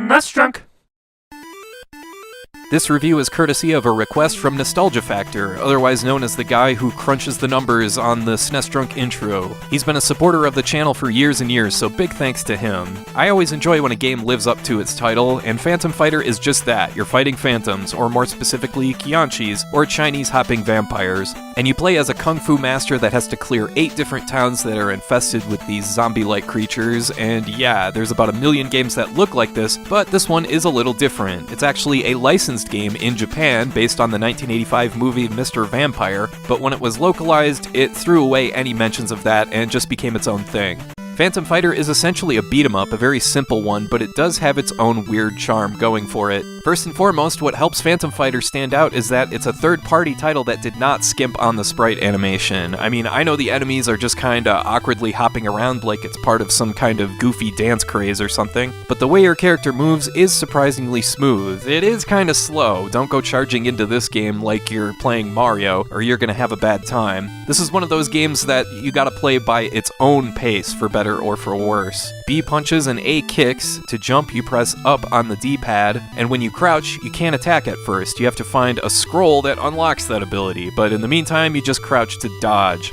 That's drunk. This review is courtesy of a request from Nostalgia Factor, otherwise known as the guy who crunches the numbers on the SNES Drunk intro. He's been a supporter of the channel for years and years, so big thanks to him. I always enjoy when a game lives up to its title, and Phantom Fighter is just that. You're fighting phantoms, or more specifically, Qianqis, or Chinese hopping vampires, and you play as a kung fu master that has to clear 8 different towns that are infested with these zombie-like creatures, and yeah, there's about 1 million games that look like this, but this one is a little different. It's actually a licensed game in Japan based on the 1985 movie Mr. Vampire, but when it was localized, it threw away any mentions of that and just became its own thing. Phantom Fighter is essentially a beat-em-up, a very simple one, but it does have its own weird charm going for it. First and foremost, what helps Phantom Fighter stand out is that it's a third-party title that did not skimp on the sprite animation. I mean, I know the enemies are just kinda awkwardly hopping around like it's part of some kind of goofy dance craze or something, but the way your character moves is surprisingly smooth. It is kinda slow. Don't go charging into this game like you're playing Mario, or you're gonna have a bad time. This is one of those games that you gotta play by its own pace, for better or for worse. B punches and A kicks. To jump, you press up on the D-pad, and when you crouch, you can't attack at first. You have to find a scroll that unlocks that ability, but in the meantime, you just crouch to dodge.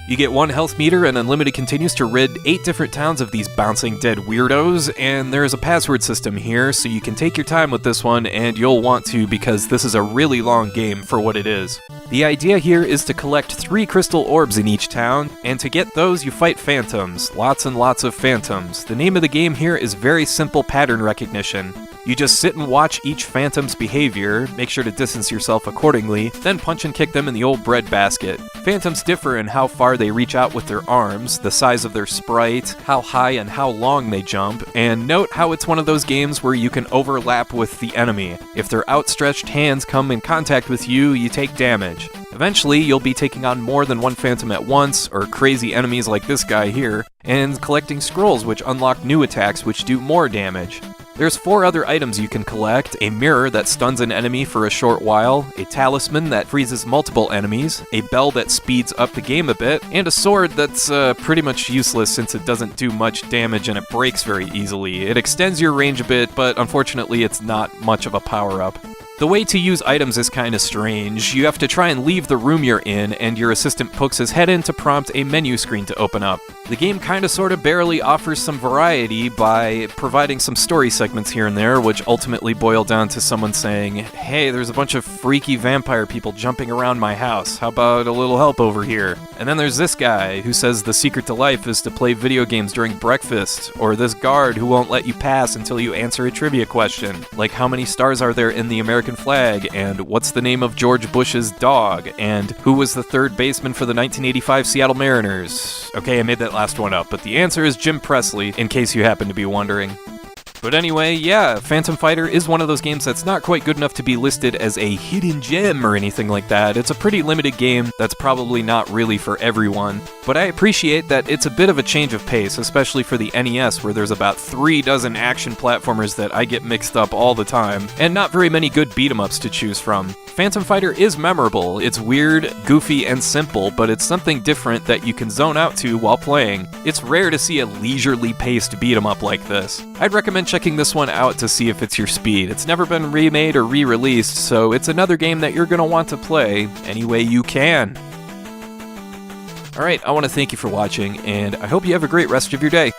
You get 1 health meter, and Unlimited continues to rid 8 different towns of these bouncing dead weirdos, and there's a password system here, so you can take your time with this one, and you'll want to because this is a really long game for what it is. The idea here is to collect 3 crystal orbs in each town, and to get those you fight phantoms. Lots and lots of phantoms. The name of the game here is very simple pattern recognition. You just sit and watch each phantom's behavior, make sure to distance yourself accordingly, then punch and kick them in the old breadbasket. Phantoms differ in how far they reach out with their arms, the size of their sprite, how high and how long they jump, and note how it's one of those games where you can overlap with the enemy. If their outstretched hands come in contact with you, you take damage. Eventually, you'll be taking on more than 1 phantom at once, or crazy enemies like this guy here, and collecting scrolls which unlock new attacks which do more damage. There's 4 other items you can collect: a mirror that stuns an enemy for a short while, a talisman that freezes multiple enemies, a bell that speeds up the game a bit, and a sword that's pretty much useless since it doesn't do much damage and it breaks very easily. It extends your range a bit, but unfortunately it's not much of a power-up. The way to use items is kinda strange. You have to try and leave the room you're in, and your assistant pokes his head in to prompt a menu screen to open up. The game kinda sorta barely offers some variety by providing some story segments here and there, which ultimately boil down to someone saying, "Hey, there's a bunch of freaky vampire people jumping around my house. How about a little help over here?" And then there's this guy who says the secret to life is to play video games during breakfast, or this guard who won't let you pass until you answer a trivia question, like how many stars are there in the American flag, and what's the name of George Bush's dog, and who was the 3rd baseman for the 1985 Seattle Mariners. Okay, I made that last one up, but the answer is Jim Presley, in case you happen to be wondering. But anyway, yeah, Phantom Fighter is one of those games that's not quite good enough to be listed as a hidden gem or anything like that. It's a pretty limited game that's probably not really for everyone, but I appreciate that it's a bit of a change of pace, especially for the NES, where there's about 3 dozen action platformers that I get mixed up all the time, and not very many good beat-em-ups to choose from. Phantom Fighter is memorable. It's weird, goofy, and simple, but it's something different that you can zone out to while playing. It's rare to see a leisurely paced beat-em-up like this. I'd recommend checking this one out to see if it's your speed. It's never been remade or re-released, so it's another game that you're going to want to play any way you can. Alright, I want to thank you for watching, and I hope you have a great rest of your day.